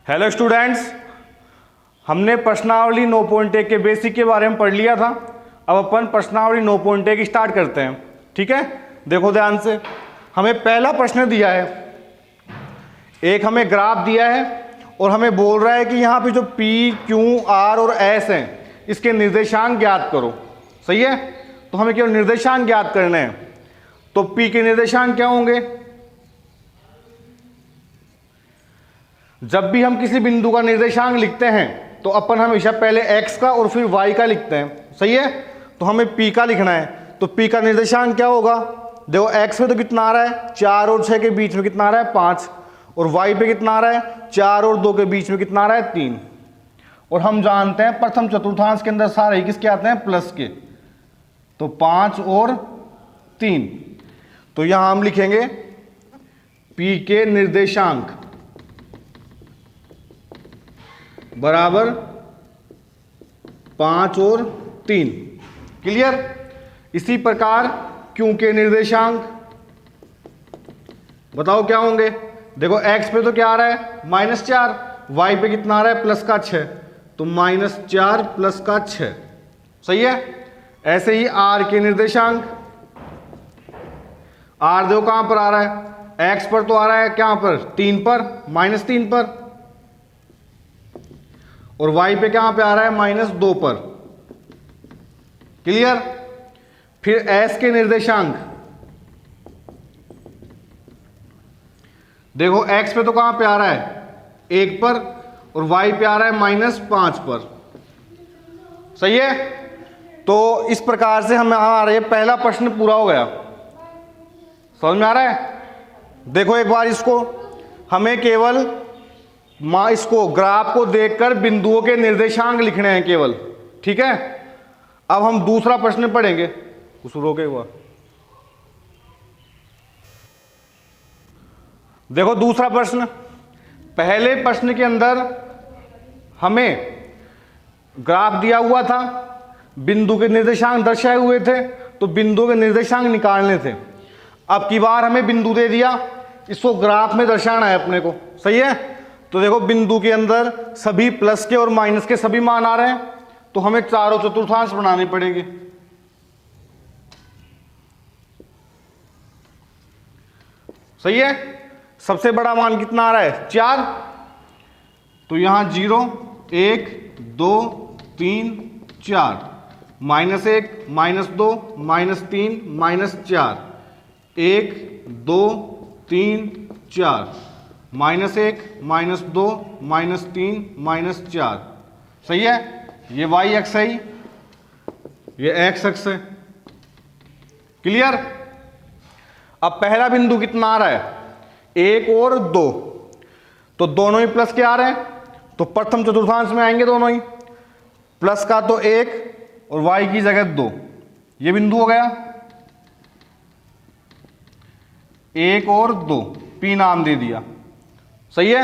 Hello students, हमने प्रश्नावली 9.1 के बेसिक के बारे में पढ़ लिया था। अब अपन प्रश्नावली 9.1 स्टार्ट करते हैं। ठीक है, देखो ध्यान से। हमें पहला प्रश्न दिया है, एक हमें ग्राफ दिया है और हमें बोल रहा है कि यहाँ पे जो P, Q, R और S हैं इसके निर्देशांक ज्ञात करो। सही है, तो हमें केवल निर्देशांक ज्ञात करने हैं। तो P के निर्देशांक क्या होंगे? जब भी हम किसी बिंदु का निर्देशांक लिखते हैं तो अपन हमेशा पहले x का और फिर y का लिखते हैं। सही है, तो हमें p का लिखना है। तो p का निर्देशांक क्या होगा? देखो x पे तो कितना आ रहा है, 4 और 6 के बीच में कितना आ रहा है, 5। और y पे कितना आ रहा है, 4 और 2 के बीच में कितना आ रहा है, 3। और हम जानते हैं प्रथम चतुर्थांश के अंदर सारे ही किसके आते हैं, प्लस के। तो 5 और 3। तो यहां हम लिखेंगे p के निर्देशांक बराबर 5 और 3। क्लियर? इसी प्रकार Q के निर्देशांक बताओ क्या होंगे। देखो x पे तो क्या आ रहा है, -4, y पे कितना आ रहा है, +6। तो -4 +6। सही है। ऐसे ही r के निर्देशांक, r देखो कहां पर आ रहा है, x पर तो आ रहा है क्या पर, 3 पर, -3 पर। और y पे कहां पे आ रहा है, -2 पर। क्लियर? फिर s के निर्देशांक देखो, x पे तो कहां पे आ रहा है, 1 पर, और y पे आ रहा है -5 पर। सही है। तो इस प्रकार से हमारा पहला प्रश्न पूरा हो गया। समझ में आ रहा है? देखो एक बार इसको, हमें केवल इसको ग्राफ को देखकर बिंदुओं के निर्देशांक लिखने हैं केवल। ठीक है, अब हम दूसरा प्रश्न पढ़ेंगे। कुछ रोके हुआ, देखो दूसरा प्रश्न। पहले प्रश्न के अंदर हमें ग्राफ दिया हुआ था, बिंदु के निर्देशांक दर्शाए हुए थे, तो बिंदु के निर्देशांक निकालने थे। अब की बार हमें बिंदु दे दिया, इसको ग्राफ में दर्शाना है अपने को। सही है। तो देखो बिंदु के अंदर सभी प्लस के और माइनस के सभी मान आ रहे हैं, तो हमें चारों चतुर्थांश बनाने पड़ेंगे। सही है। सबसे बड़ा मान कितना आ रहा है, 4। तो यहां 0, 1, 2, 3, 4, -1, -2, -3, -4, 1, 2, 3, 4, -1, -2, -3, -4। सही है। ये y अक्ष है, ये x अक्ष है। क्लियर? अब पहला बिंदु कितना आ रहा है, 1 और 2। तो दोनों ही प्लस के आ रहे हैं, तो प्रथम चतुर्थांश में आएंगे दोनों ही। प्लस का तो 1 और y की जगह 2। ये बिंदु हो गया 1 और 2, p नाम दे दिया। सही है।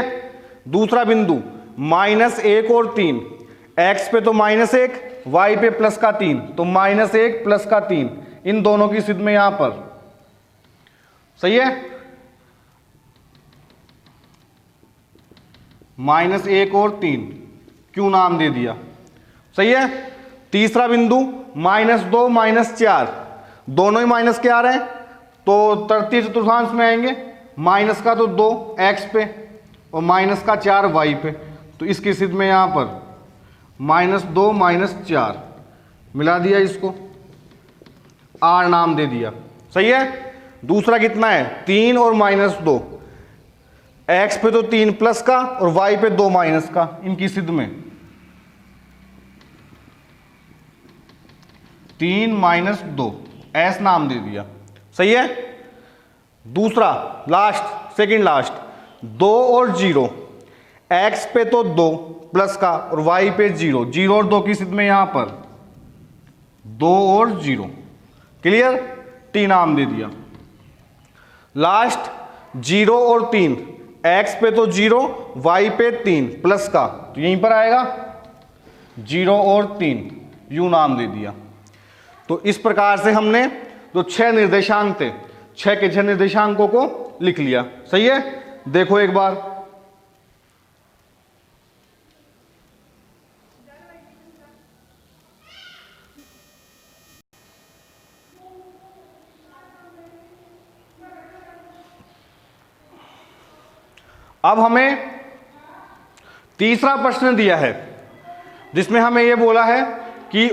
दूसरा बिंदु -1 और 3, x पे तो -1, y पे +3, तो -1 +3, इन दोनों की स्थिति में यहां पर। सही है। -1 और 3, Q नाम दे दिया। सही है। तीसरा बिंदु -2, -4, दोनों ही माइनस के आ रहे हैं, तो तृतीय चतुर्थांश में आएंगे। माइनस का तो 2 x पे और माइनस का 4 y पे, तो इसकी स्थिति में यहां पर -2 -4 मिला दिया, इसको r नाम दे दिया। सही है। दूसरा कितना है, 3 और -2, x पे तो 3 प्लस का और y पे 2 माइनस का, इनकी स्थिति में 3 -2 s नाम दे दिया। सही है। दूसरा लास्ट, सेकंड लास्ट, 2 और 0, x पे तो 2 प्लस का और y पे 0, 0 और 2 की स्थिति में यहां पर 2 और 0। क्लियर? t नाम दे दिया। लास्ट 0 और 3, x पे तो 0, y पे 3 प्लस का, तो यहीं पर आएगा 0 और 3, u नाम दे दिया। तो इस प्रकार से हमने जो 6 निर्देशांक थे, 6 के 6 निर्देशांकों को लिख लिया। सही है। देखो एक बार, अब हमें तीसरा प्रश्न दिया है जिसमें हमें यह बोला है कि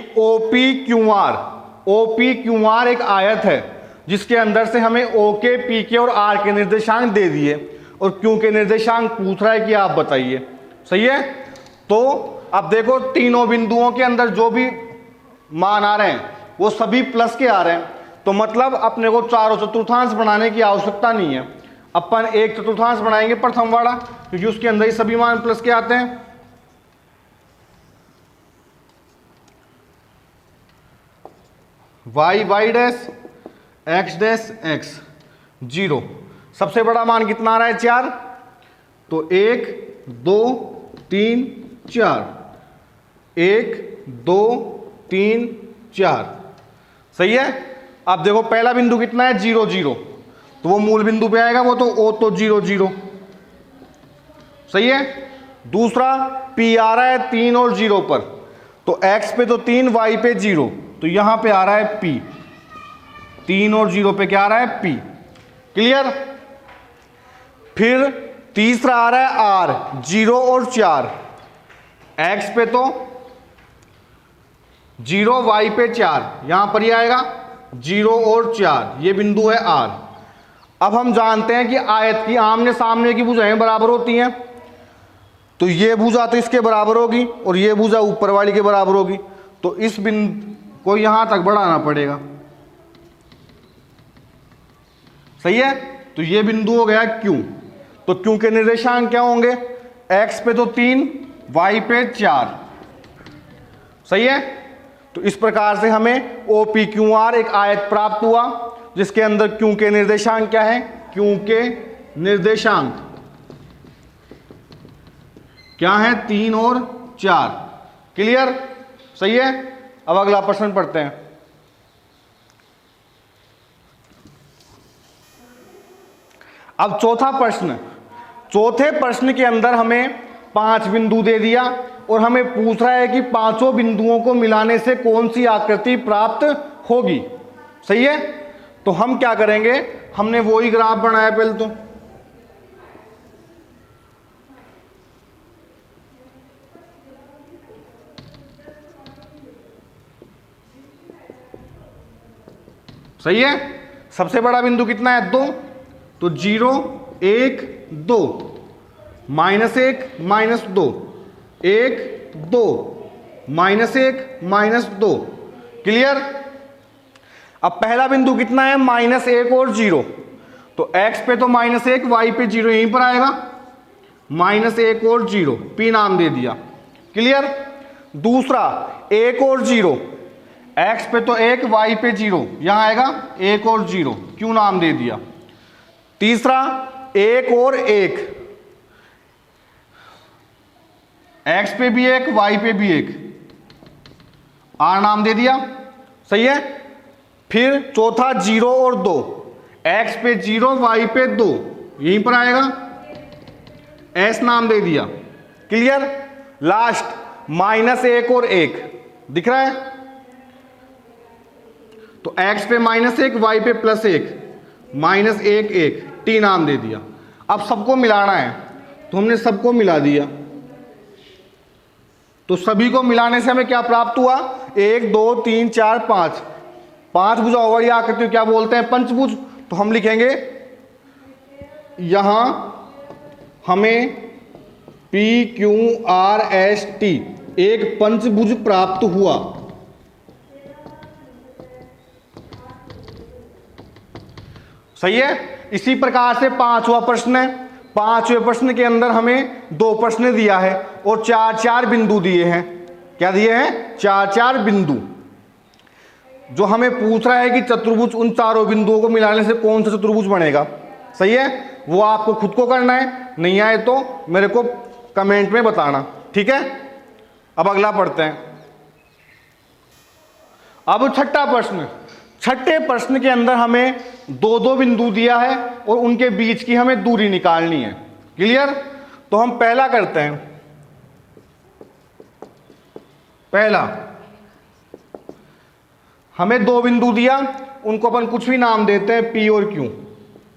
OPQR एक आयत है जिसके अंदर से हमें O के, P के और R के निर्देशांक दे दिए और Q के निर्देशांक पूछ रहा है कि आप बताइए। सही है। तो अब देखो तीनों बिंदुओं के अंदर जो भी मान आ रहे हैं वो सभी प्लस के आ रहे हैं, तो मतलब अपने को चारों चतुर्थांश बनाने की आवश्यकता नहीं है। अपन एक चतुर्थांश बनाएंगे प्रथम वाला, क्योंकि उसके अंदर ही सभी मान प्लस के आते हैं। y dash x dash x 0, सबसे बड़ा मान कितना आ रहा है 4, तो 1 2 3 4, 1 2 3 4। सही है। अब देखो पहला बिंदु कितना है 0 0, तो वो मूल बिंदु पे आएगा, वो तो O तो 0 0। सही है। दूसरा P आ रहा है 3 और 0 पर, तो x पे तो 3, y पे 0, तो यहां पे आ रहा है P, 3 और 0 पे क्या आ रहा है P। क्लियर। फिर तीसरा आ रहा है R, 0 और 4, x पे तो 0, y पे 4, यहां पर ही आएगा 0 और 4, ये बिंदु है R। अब हम जानते हैं कि आयत की आमने सामने की भुजाएं बराबर होती हैं, तो ये भुजा तो इसके बराबर होगी और ये भुजा ऊपर वाली के बराबर होगी, तो इस बिंदु को यहां तक बढ़ाना पड़ेगा। सही है। तो ये बिंदु हो गया Q, तो Q के निर्देशांक क्या होंगे, x पे तो 3, y पे 4। सही है। तो इस प्रकार से हमें OPQR एक आयत प्राप्त हुआ जिसके अंदर Q के निर्देशांक क्या है, Q के निर्देशांक क्या है 3 और 4। क्लियर। सही है। अब अगला प्रश्न पढ़ते हैं। अब चौथा प्रश्न, चौथे प्रश्न के अंदर हमें 5 बिंदु दे दिया और हमें पूछ रहा है कि पांचों बिंदुओं को मिलाने से कौन सी आकृति प्राप्त होगी। सही है। तो हम क्या करेंगे, हमने वही ग्राफ बनाया पहले तो, सही है। सबसे बड़ा बिंदु कितना है 2, तो 0 1 2, -1 -2, 1 2, -1 -2। क्लियर। अब पहला बिंदु कितना है -1 और 0, तो x पे तो -1, y पे 0, यहीं पर आएगा -1 और 0, P नाम दे दिया। क्लियर। दूसरा 1 और 0, x पे तो 1, y पे 0, यहां आएगा 1 और 0, Q नाम दे दिया। तीसरा 1 और 1, x पे भी 1, y पे भी 1, R नाम दे दिया। सही है। फिर चौथा 0 और 2, x पे 0, y पे 2, यहीं पर आएगा, S नाम दे दिया। क्लियर। लास्ट -1 और 1 दिख रहा है, तो x पे -1, y पे +1, -1 1, T नाम दे दिया। अब सबको मिलाना है, तो हमने सबको मिला दिया, तो सभी को मिलाने से हमें क्या प्राप्त हुआ, 1 2 3 4 5, 5 भुजाओं वाली आकृति क्या बोलते हैं, पंचभुज। तो हम लिखेंगे यहां हमें PQRST एक पंचभुज प्राप्त हुआ। सही है। इसी प्रकार से पांचवा प्रश्न है, पांचवें प्रश्न के अंदर हमें 2 प्रश्न दिया है और 4-4 बिंदु दिए हैं। क्या दिए हैं, 4-4 बिंदु। जो हमें पूछ रहा है कि चतुर्भुज, उन चारों बिंदुओं को मिलाने से कौन सा चतुर्भुज बनेगा। सही है। वो आपको खुद को करना है, नहीं आए तो मेरे को कमेंट में बताना। ठीक है। अब अगला पढ़ते हैं। अब छठा प्रश्न, छठे प्रश्न के अंदर हमें 2-2 बिंदु दिया है और उनके बीच की हमें दूरी निकालनी है। क्लियर। तो हम पहला करते हैं। पहला हमें 2 बिंदु दिया, उनको अपन कुछ भी नाम देते हैं P और Q,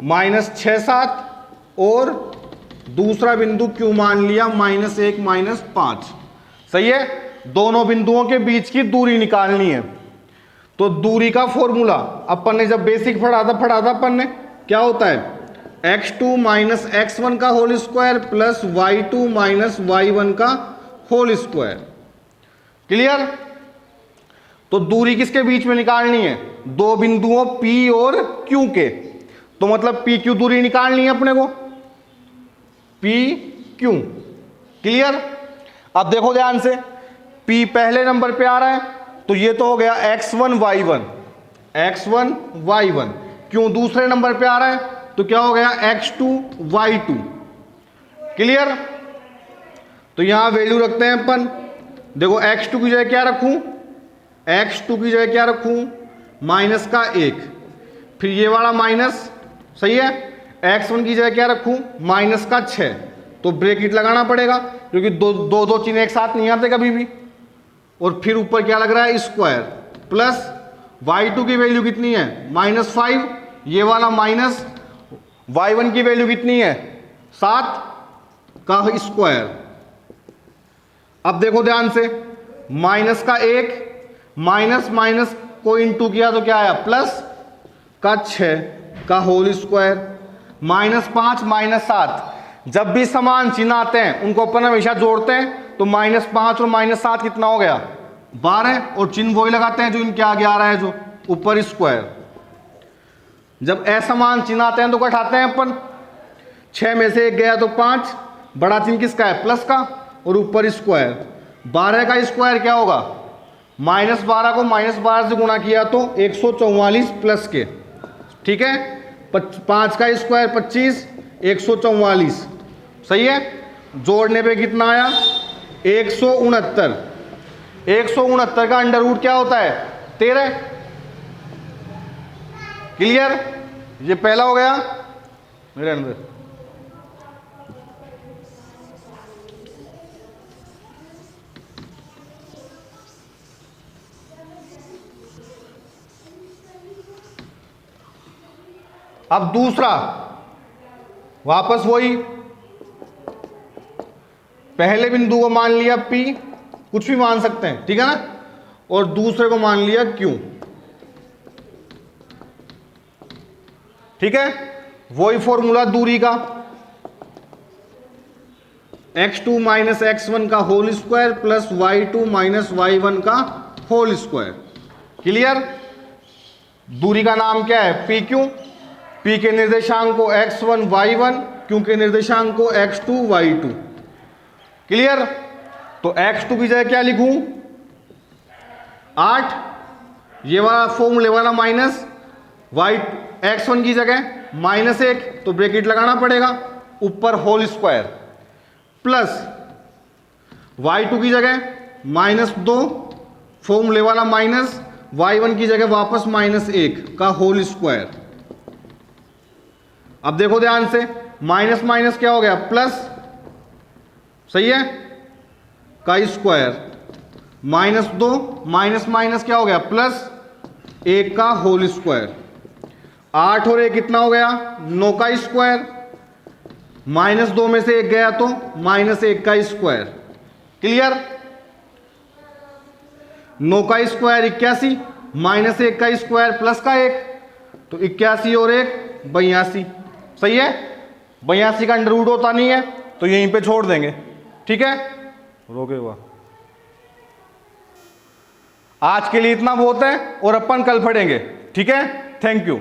-6 7 और दूसरा बिंदु क्यू मान लिया -1 -5। सही है। दोनों बिंदुओं के बीच की दूरी निकालनी है। तो दूरी का फॉर्मूला अपन ने जब बेसिक पढ़ा था अपन ने, क्या होता है, x2 माइनस x1 का whole square plus y2 minus y1 का होल स्क्वायर। क्लियर। तो दूरी किसके बीच में निकालनी है, दो बिंदुओं P और Q के। तो मतलब PQ दूरी निकालनी है अपने को, PQ। क्लियर। अब देखो ध्यान से, P पहले नंबर पे आ रहा है तो ये तो हो गया x1 y1, x1 y1। क्यों दूसरे नंबर पे आ रहा है तो क्या हो गया x2 y2। क्लियर। तो यहां वैल्यू रखते हैं अपन। देखो x2 की जगह क्या रखूं, x2 की जगह क्या रखूं, माइनस का 1, फिर ये वाला माइनस। सही है। x1 की जगह क्या रखूं, माइनस का 6। तो ब्रैकेट लगाना पड़ेगा क्योंकि दो चिन्ह एक साथ नहीं आते कभी भी। और फिर ऊपर क्या लग रहा है, स्क्वायर, प्लस y2 की वैल्यू कितनी है, -5, ये वाला माइनस y1 की वैल्यू कितनी है, 7 का स्क्वायर। अब देखो ध्यान से, माइनस का 1, माइनस माइनस को इंटू किया तो क्या आया, प्लस का 6 का होल स्क्वायर, -5 -7। जब भी समान चिन्ह आते हैं उनको अपन हमेशा जोड़ते हैं। तो -5 और -7 कितना हो गया, 12। और चिन्ह वही लगाते हैं जो इनके आगे आ रहा है, जो ऊपर स्क्वायर। जब असमान चिन्ह आते हैं तो घटाते हैं अपन। 6 में से 1 गया तो 5, बड़ा चिन्ह किसका है, प्लस का, और ऊपर स्क्वायर। 12 का स्क्वायर क्या होगा, -12 को -12 से गुणा किया तो 144 प्लस के। ठीक है। 5 का स्क्वायर 25, 144। सही है। जोड़ने पे कितना आया, 169। 169 का अंडर रूट क्या होता है, 13। क्लियर। ये पहला हो गया मेरे अंदर। अब दूसरा, वापस वही, पहले बिंदु को मान लिया P, कुछ भी मान सकते हैं, ठीक है ना, और दूसरे को मान लिया Q। ठीक है। वही फॉर्मूला दूरी का, x2 माइनस x1 का whole square plus y2 minus y1 का होल स्क्वायर। क्लियर। दूरी का नाम क्या है, PQ। P के निर्देशांक को x1 y1, Q के निर्देशांक को x2 y2। क्लियर। तो x2 की जगह क्या लिखूं, 8, ये वाला फॉर्मूले वाला माइनस, x1 की जगह -1, तो ब्रैकेट लगाना पड़ेगा, ऊपर होल स्क्वायर, प्लस y2 की जगह -2, फॉर्मूले वाला माइनस, y1 की जगह वापस -1 का होल स्क्वायर। अब देखो ध्यान से, माइनस माइनस क्या हो गया, प्लस। सही है, का स्क्वायर, -2 माइनस माइनस क्या हो गया, प्लस 1 का होल स्क्वायर। 8 और 1 कितना हो गया, 9 का स्क्वायर, -2 में से 1 गया तो -1 का स्क्वायर। क्लियर। 9 का स्क्वायर 81, -1 का स्क्वायर प्लस का 1, तो 81 और 1 82। सही है। 82 का अंडर रूट होता नहीं है तो यहीं पे छोड़ देंगे। ठीक है, रोके हुआ। आज के लिए इतना बहुत है और अपन कल पढ़ेंगे। ठीक है, थैंक यू।